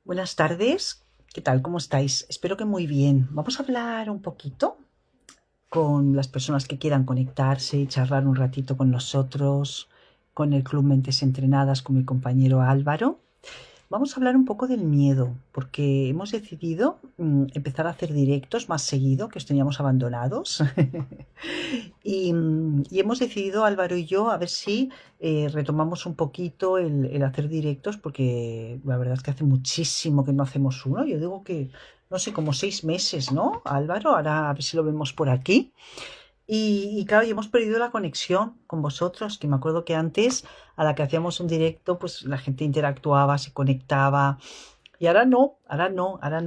Buenas tardes, ¿qué tal? ¿Cómo estáis? Espero que muy bien. Vamos a hablar un poquito con las personas que quieran conectarse y charlar un ratito con nosotros, con el Club Mentes Entrenadas, con mi compañero Álvaro. Vamos a hablar un poco del miedo, porque hemos decidido empezar a hacer directos más seguido, que os teníamos abandonados. Y hemos decidido, Álvaro y yo, a ver si retomamos un poquito el hacer directos, porque la verdad es que hace muchísimo que no hacemos uno. Yo digo que, no sé, como 6 meses, ¿no, Álvaro? Ahora a ver si lo vemos por aquí. Y claro, y hemos perdido la conexión con vosotros, que me acuerdo que antes, a la que hacíamos un directo, pues la gente interactuaba, se conectaba. Y ahora no,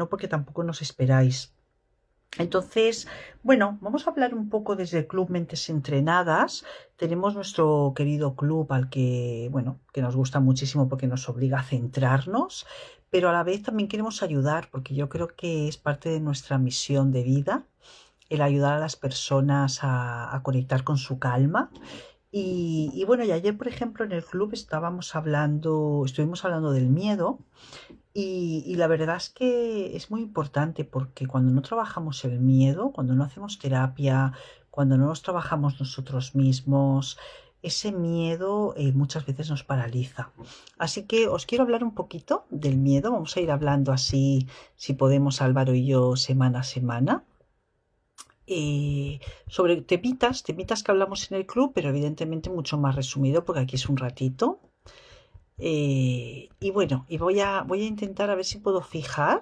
porque tampoco nos esperáis. Entonces, bueno, vamos a hablar un poco desde el Club Mentes Entrenadas. Tenemos nuestro querido club al que, bueno, que nos gusta muchísimo porque nos obliga a centrarnos, pero a la vez también queremos ayudar porque yo creo que es parte de nuestra misión de vida el ayudar a las personas a conectar con su calma. Y bueno, y ayer, por ejemplo, en el club estuvimos hablando del miedo y la verdad es que es muy importante porque cuando no trabajamos el miedo, cuando no hacemos terapia, cuando no nos trabajamos nosotros mismos, ese miedo muchas veces nos paraliza. Así que os quiero hablar un poquito del miedo. Vamos a ir hablando así, si podemos, Álvaro y yo, semana a semana. Sobre temitas que hablamos en el club, pero evidentemente mucho más resumido porque aquí es un ratito. Y bueno, voy a intentar a ver si puedo fijar,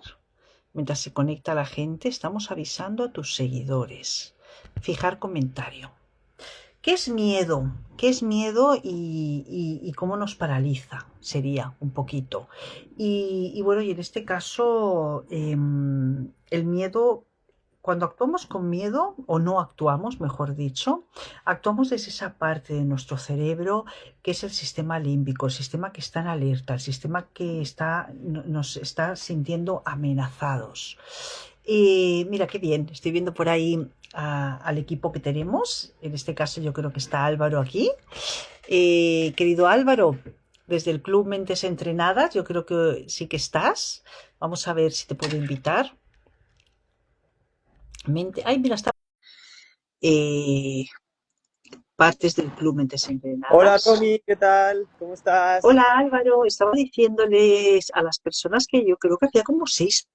mientras se conecta la gente, estamos avisando a tus seguidores. Fijar comentario. ¿Qué es miedo? ¿Qué es miedo y cómo nos paraliza? Sería un poquito. Y bueno, y en este caso, el miedo, cuando actuamos con miedo, o no actuamos, mejor dicho, actuamos desde esa parte de nuestro cerebro que es el sistema límbico, el sistema que está en alerta, el sistema que nos está sintiendo amenazados. Y mira qué bien, estoy viendo por ahí al equipo que tenemos. En este caso yo creo que está Álvaro aquí. Querido Álvaro, desde el Club Mentes Entrenadas, yo creo que sí que estás. Vamos a ver si te puedo invitar. Ay, mira, está. eh, Partes del Club Mentes Hola Entrenadas. Tommy, ¿qué tal? ¿Cómo estás? Hola Álvaro, estaba diciéndoles a las personas que yo creo que hacía como 6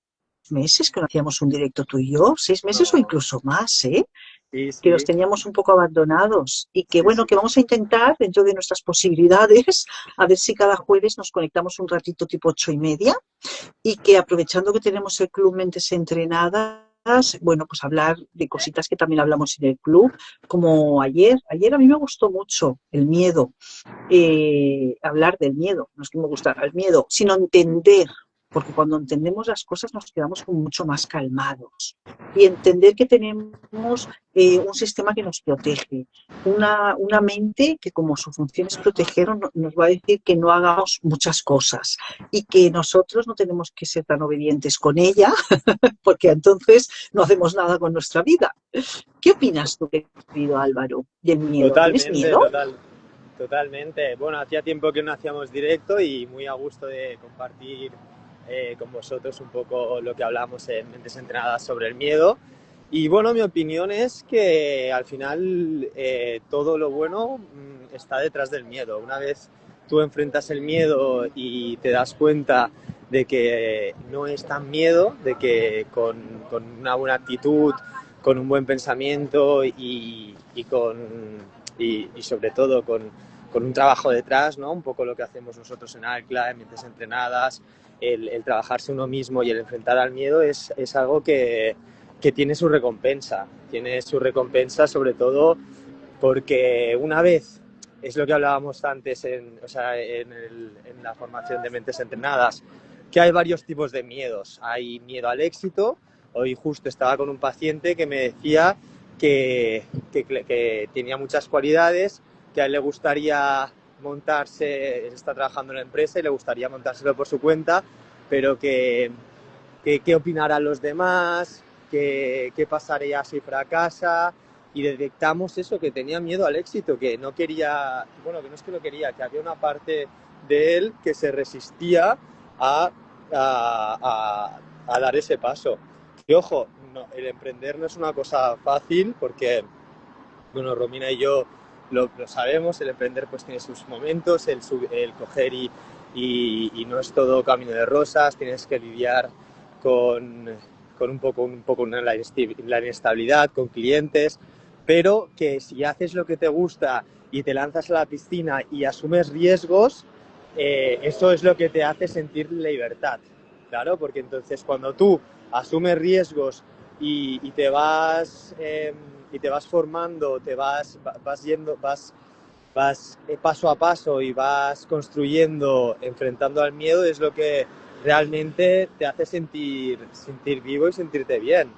meses que no hacíamos un directo tú y yo, 6 meses o No, incluso más, ¿eh? sí, Que los sí, teníamos un poco abandonados y que sí, bueno, sí. que vamos a intentar dentro de nuestras posibilidades a ver si cada jueves nos conectamos un ratito tipo 8:30 y que aprovechando que tenemos el Club Mentes Entrenadas, bueno, pues hablar de cositas que también hablamos en el club, como ayer. Ayer a mí me gustó mucho el miedo, hablar del miedo, no es que me gustara el miedo, sino entender, porque cuando entendemos las cosas nos quedamos como mucho más calmados y entender que tenemos un sistema que nos protege, una mente que como su función es proteger nos va a decir que no hagamos muchas cosas y que nosotros no tenemos que ser tan obedientes con ella porque entonces no hacemos nada con nuestra vida. ¿Qué opinas tú, querido Álvaro, del miedo? ¿Tienes Totalmente, miedo? totalmente. Bueno, hacía tiempo que no hacíamos directo y muy a gusto de compartir con vosotros un poco lo que hablamos en Mentes Entrenadas sobre el miedo. Y bueno, mi opinión es que al final todo lo bueno está detrás del miedo. Una vez tú enfrentas el miedo y te das cuenta de que no es tan miedo, de que con una buena actitud, con un buen pensamiento y sobre todo con un trabajo detrás, ¿no? Un poco lo que hacemos nosotros en ACLA, en Mentes Entrenadas, el trabajarse uno mismo y el enfrentar al miedo es algo que tiene su recompensa sobre todo porque una vez, es lo que hablábamos antes o sea, en la formación de Mentes Entrenadas, que hay varios tipos de miedos. Hay miedo al éxito. Hoy justo estaba con un paciente que me decía que tenía muchas cualidades, que a él le gustaría montarse, está trabajando en la empresa y le gustaría montárselo por su cuenta, pero qué opinarán los demás, qué pasaría si fracasa, y detectamos eso, que tenía miedo al éxito, que no quería, bueno, que no es que no quería, que había una parte de él que se resistía a a dar ese paso. Y ojo, no, el emprender no es una cosa fácil porque, bueno, Romina y yo lo sabemos, el emprender pues tiene sus momentos, el coger y no es todo camino de rosas, tienes que lidiar con, un poco la inestabilidad, con clientes, pero que si haces lo que te gusta y te lanzas a la piscina y asumes riesgos, eso es lo que te hace sentir libertad, claro, porque entonces cuando tú asumes riesgos y y te vas formando, vas yendo, vas paso a paso y vas construyendo, enfrentando al miedo, es lo que realmente te hace sentir vivo y sentirte bien.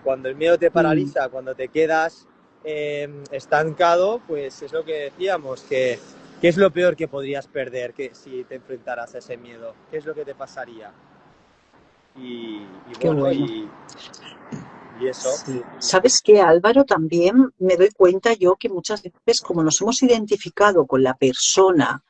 Cuando el miedo te Sí. paraliza, cuando te quedas estancado, pues es lo que decíamos, que ¿qué es lo peor que podrías perder que si te enfrentaras a ese miedo? ¿Qué es lo que te pasaría? Y Qué bueno, bueno. y eso, Sí. ¿Sabes qué, Álvaro? También me doy cuenta yo que muchas veces, como nos hemos identificado con la persona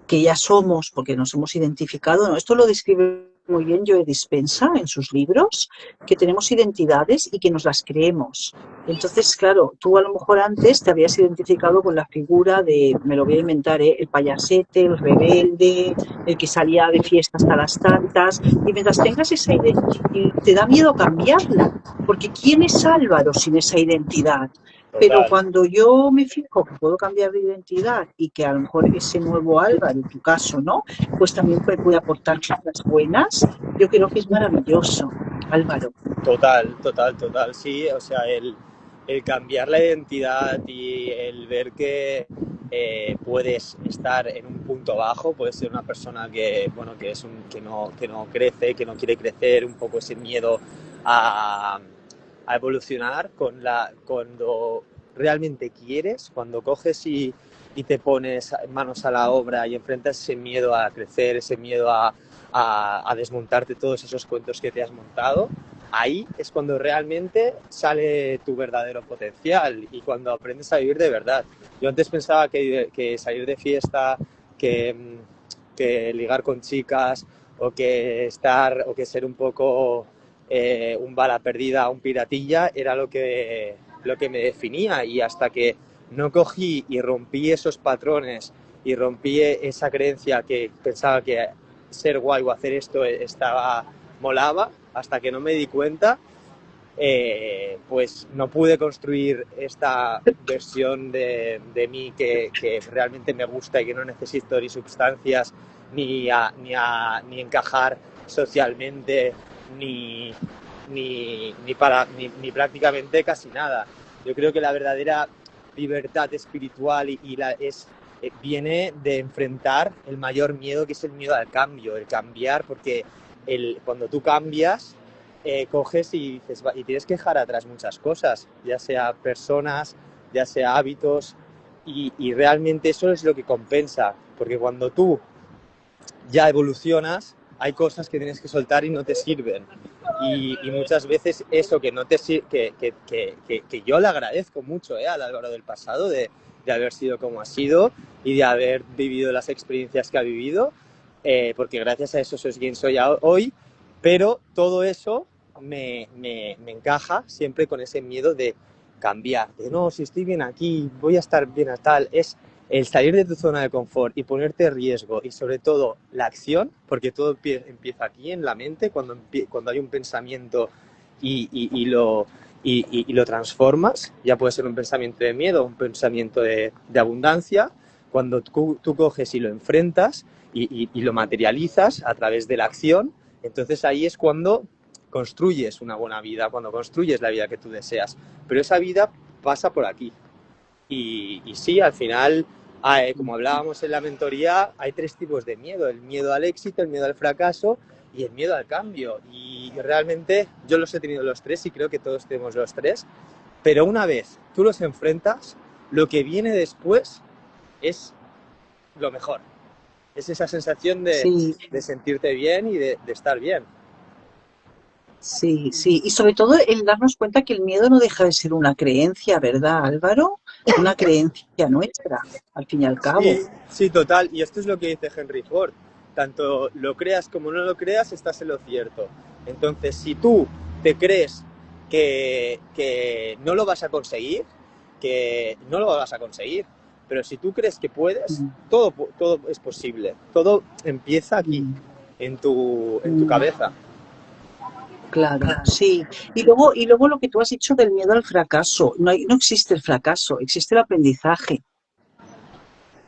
que ya somos, porque nos hemos identificado, ¿no? Esto lo describe muy bien Joe Dispenza en sus libros, que tenemos identidades y que nos las creemos. Entonces, claro, tú a lo mejor antes te habías identificado con la figura de, me lo voy a inventar, ¿eh? El payasete, el rebelde, el que salía de fiesta hasta las tantas, y mientras tengas esa identidad, te da miedo cambiarla, porque ¿quién es Álvaro sin esa identidad? Pero total. cuando yo me fijo que puedo cambiar de identidad y que a lo mejor ese nuevo Álvaro, en tu caso, ¿no? Pues también puede aportar cosas buenas, yo creo que es maravilloso, Álvaro. Total, sí, o sea, el cambiar la identidad y el ver que puedes estar en un punto bajo, puedes ser una persona que, bueno, que no crece, que no quiere crecer, un poco ese miedo a, a evolucionar cuando realmente quieres, cuando coges y te pones manos a la obra y enfrentas ese miedo a crecer, ese miedo a desmontarte todos esos cuentos que te has montado, ahí es cuando realmente sale tu verdadero potencial y cuando aprendes a vivir de verdad. Yo antes pensaba que salir de fiesta, que, que ligar con chicas o que ser un poco un bala perdida, un piratilla, era lo que me definía y hasta que no cogí y rompí esos patrones y rompí esa creencia que pensaba que ser guay o hacer esto molaba, hasta que no me di cuenta, pues no pude construir esta versión de mí que realmente me gusta y que no necesito ni sustancias, ni encajar socialmente, ni, ni prácticamente casi nada. Yo creo que la verdadera libertad espiritual viene de enfrentar el mayor miedo, que es el miedo al cambio, el cambiar, porque cuando tú cambias, coges y dices, y tienes que dejar atrás muchas cosas, ya sea personas, ya sea hábitos, y realmente eso es lo que compensa, porque cuando tú ya evolucionas, hay cosas que tienes que soltar y no te sirven. Y muchas veces eso que no te que yo le agradezco mucho al Álvaro del pasado de haber sido como ha sido y de haber vivido las experiencias que ha vivido, porque gracias a eso soy quien soy hoy, pero todo eso me encaja siempre con ese miedo de cambiar, de no, si estoy bien aquí, voy a estar bien a tal, es el salir de tu zona de confort y ponerte en riesgo y sobre todo la acción, porque todo empieza aquí en la mente, cuando hay un pensamiento y lo transformas, ya puede ser un pensamiento de miedo, un pensamiento de abundancia, cuando tú coges y lo enfrentas y lo materializas a través de la acción, entonces ahí es cuando construyes una buena vida, cuando construyes la vida que tú deseas. Pero esa vida pasa por aquí. Y sí, al final, como hablábamos en la mentoría, hay tres tipos de miedo: el miedo al éxito, el miedo al fracaso y el miedo al cambio. Y realmente yo los he tenido los tres y creo que todos tenemos los tres, pero una vez tú los enfrentas, lo que viene después es lo mejor. Es esa sensación Sí, de sentirte bien y de estar bien. sí, sí. Y sobre todo el darnos cuenta que el miedo no deja de ser una creencia, ¿verdad, Álvaro? Una creencia nuestra, al fin y al Sí, cabo. sí, total. Y esto es lo que dice Henry Ford. tanto lo creas como no lo creas, estás en lo cierto. Entonces, si tú te crees que no lo vas a conseguir, que no lo vas a conseguir. Pero si tú crees que puedes, mm, todo es posible. Todo empieza aquí, mm, en tu mm. cabeza. Claro, sí. Y luego lo que tú has dicho del miedo al fracaso. No existe el fracaso, existe el aprendizaje.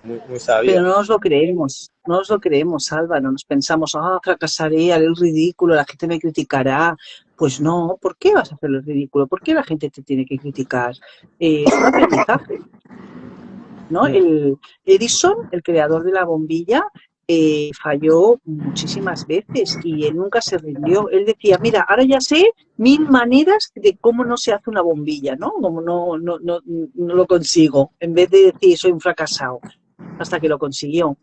Muy, muy Pero sabio. no nos lo creemos, no nos lo creemos, Álvaro. Nos pensamos, fracasaré, haré el ridículo, la gente me criticará. Pues no, ¿por qué vas a hacer el ridículo? ¿Por qué la gente te tiene que criticar? Es un aprendizaje, ¿no? El Edison, el creador de la bombilla, falló muchísimas veces y él nunca se rindió. Él decía, mira, ahora ya sé 1000 maneras de cómo no se hace una bombilla, ¿no? Como no lo consigo, en vez de decir soy un fracasado, hasta que lo consiguió.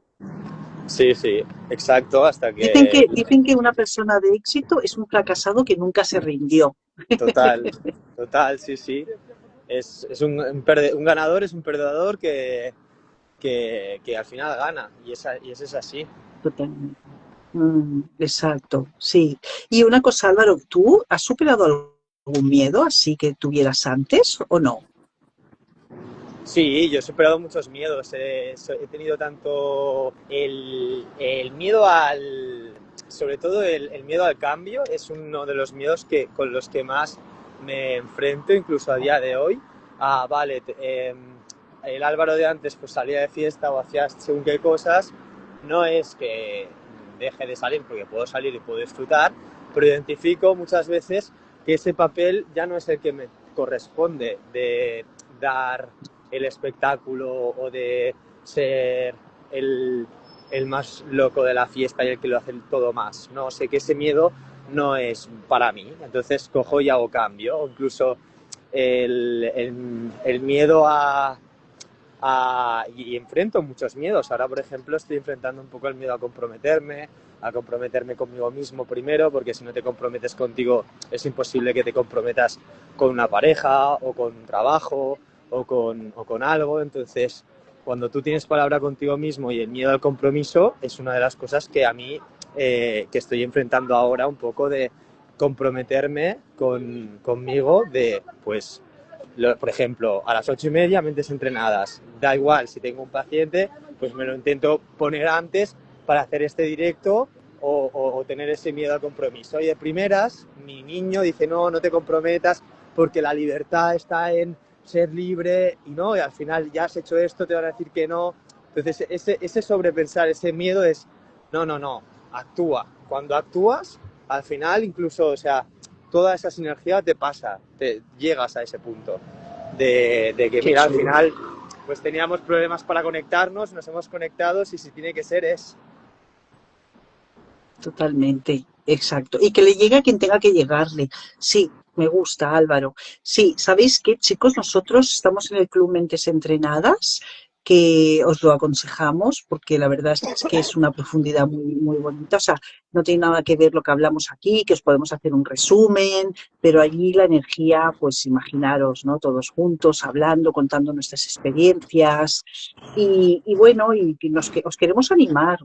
Sí, sí, exacto, hasta Dicen que... que, dicen que una persona de éxito es un fracasado que nunca se rindió. Total, total, sí, sí. Es un ganador, es un perdedor que al final gana. Y eso es así. Totalmente. Exacto, sí. Y una cosa, Álvaro, ¿tú has superado algún miedo así que tuvieras antes o no? Sí, yo he superado muchos miedos. He tenido tanto el miedo al... Sobre todo el miedo al cambio es uno de los miedos con los que más me enfrento, incluso a día de hoy. Vale, el Álvaro de antes pues salía de fiesta o hacía según qué cosas. No es que deje de salir, porque puedo salir y puedo disfrutar, pero identifico muchas veces que ese papel ya no es el que me corresponde de dar el espectáculo o de ser el, el más loco de la fiesta y el que lo hace todo más. No, sé que ese miedo no es para mí, entonces cojo y hago cambio, o incluso el miedo y enfrento muchos miedos. Ahora, por ejemplo, estoy enfrentando un poco el miedo a comprometerme conmigo mismo primero, porque si no te comprometes contigo es imposible que te comprometas con una pareja o con un trabajo o con algo. Entonces, cuando tú tienes palabra contigo mismo y el miedo al compromiso es una de las cosas que a mí que estoy enfrentando ahora un poco de comprometerme conmigo de pues por ejemplo, a las 8:30 mentes entrenadas. Da igual, si tengo un paciente, pues me lo intento poner antes para hacer este directo o tener ese miedo al compromiso. Y de primeras, mi niño dice, no, no te comprometas porque la libertad está en ser libre y no, y al final ya has hecho esto, te van a decir que no. Entonces, ese sobrepensar, ese miedo es, no, actúa. Cuando actúas, al final incluso, o sea, toda esa sinergia te pasa, te llegas a ese punto de que, Qué mira, al chulo. final, pues teníamos problemas para conectarnos, nos hemos conectado y si tiene que ser es. Totalmente, exacto. Y que le llegue a quien tenga que llegarle. Sí, me gusta, Álvaro. Sí, ¿sabéis qué, chicos? Nosotros estamos en el Club Mentes Entrenadas, que os lo aconsejamos, porque la verdad es que es una profundidad muy, muy bonita. O sea, no tiene nada que ver lo que hablamos aquí, que os podemos hacer un resumen, pero allí la energía, pues imaginaros, ¿no? Todos juntos, hablando, contando nuestras experiencias. Y bueno, y que os queremos animar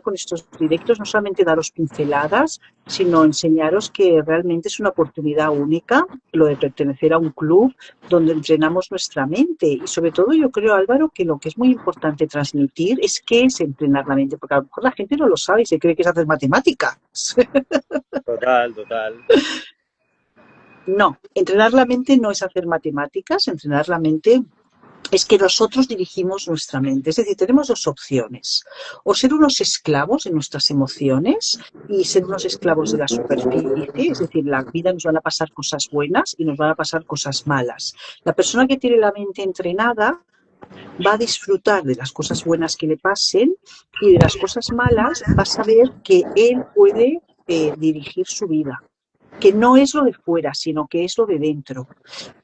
con estos directos, no solamente daros pinceladas, sino enseñaros que realmente es una oportunidad única lo de pertenecer a un club donde entrenamos nuestra mente. Y sobre todo yo creo, Álvaro, que lo que es muy importante transmitir es qué es entrenar la mente, porque a lo mejor la gente no lo sabe y se cree que es hacer matemáticas. Total, total. No, entrenar la mente no es hacer matemáticas, entrenar la mente es que nosotros dirigimos nuestra mente. Es decir, tenemos dos opciones. O ser unos esclavos de nuestras emociones y ser unos esclavos de la superficie. Es decir, la vida nos van a pasar cosas buenas y nos van a pasar cosas malas. La persona que tiene la mente entrenada va a disfrutar de las cosas buenas que le pasen y de las cosas malas va a saber que él puede dirigir su vida, que no es lo de fuera, sino que es lo de dentro.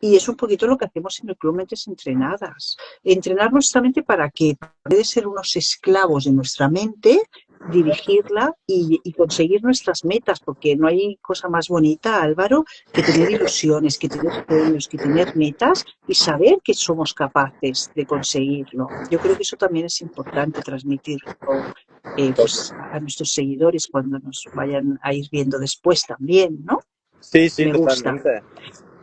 Y es un poquito lo que hacemos en el Club Mentes Entrenadas. Entrenar nuestra mente para que, en vez de ser unos esclavos de nuestra mente, dirigirla y conseguir nuestras metas, porque no hay cosa más bonita, Álvaro, que tener ilusiones, que tener sueños, que tener metas y saber que somos capaces de conseguirlo. Yo creo que eso también es importante transmitirlo, pues a nuestros seguidores cuando nos vayan a ir viendo después también, ¿no? Sí, sí, Me gusta. totalmente.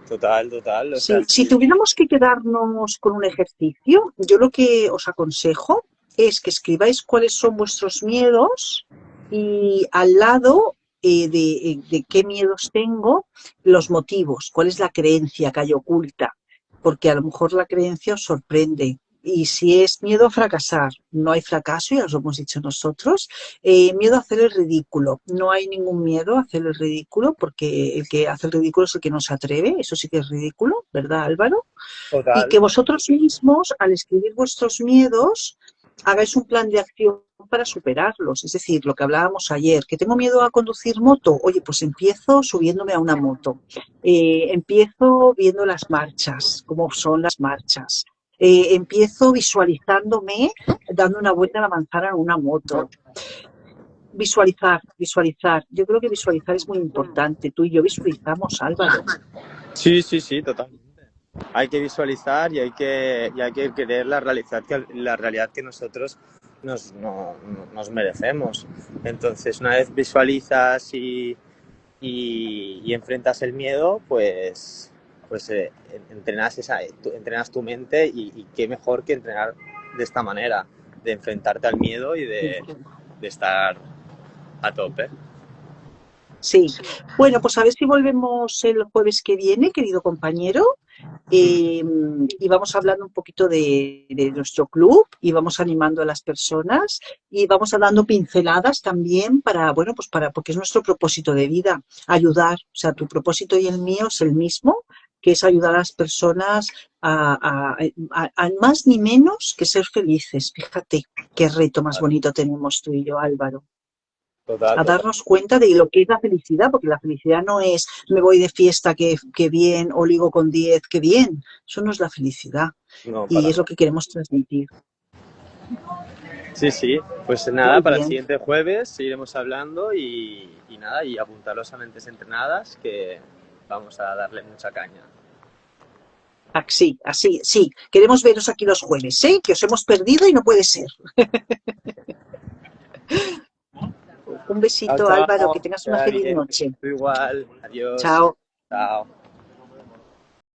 Total, total. O sea, Sí, si sí. tuviéramos que quedarnos con un ejercicio, yo lo que os aconsejo es que escribáis cuáles son vuestros miedos y al lado de qué miedos tengo, los motivos, cuál es la creencia que hay oculta, porque a lo mejor la creencia os sorprende. Y si es miedo a fracasar, no hay fracaso, ya os lo hemos dicho nosotros. Miedo a hacer el ridículo, no hay ningún miedo a hacer el ridículo, porque el que hace el ridículo es el que no se atreve, eso sí que es ridículo, ¿verdad, Álvaro? Y Total. que vosotros mismos, al escribir vuestros miedos, hagáis un plan de acción para superarlos. Es decir, lo que hablábamos ayer, que tengo miedo a conducir moto, oye, pues empiezo subiéndome a una moto. Empiezo viendo las marchas, cómo son las marchas. Empiezo visualizándome dando una vuelta a la manzana en una moto. Visualizar, visualizar. Yo creo que visualizar es muy importante. Tú y yo visualizamos, Álvaro. Sí, sí, sí, totalmente. Hay que visualizar y hay que querer la realidad que nosotros nos merecemos. Entonces, una vez visualizas y enfrentas el miedo, pues entrenas tu mente y qué mejor que entrenar de esta manera, de enfrentarte al miedo de estar a tope. Sí. Bueno, pues a ver si volvemos el jueves que viene, querido compañero, eh, y vamos hablando un poquito de nuestro club y vamos animando a las personas y vamos dando pinceladas también para, bueno, pues para, porque es nuestro propósito de vida, ayudar. O sea, tu propósito y el mío es el mismo, que es ayudar a las personas a más ni menos que ser felices. Fíjate qué reto más bonito tenemos tú y yo, Álvaro, Total, a total. darnos cuenta de lo que es la felicidad, porque la felicidad no es me voy de fiesta, que bien, o ligo con 10, que bien. Eso no es la felicidad No, y para es lo nada. que queremos transmitir. Sí, sí. Pues nada, Muy para el bien. siguiente jueves seguiremos hablando y nada, y apuntaros a mentes entrenadas que vamos a darle mucha caña. Así, así, sí. Queremos veros aquí los jueves, ¿eh? Que os hemos perdido y no puede ser. Un Chao, besito, Álvaro, que chao. tengas Que una vaya feliz bien. noche. Tú igual. Adiós. Chao. Chao.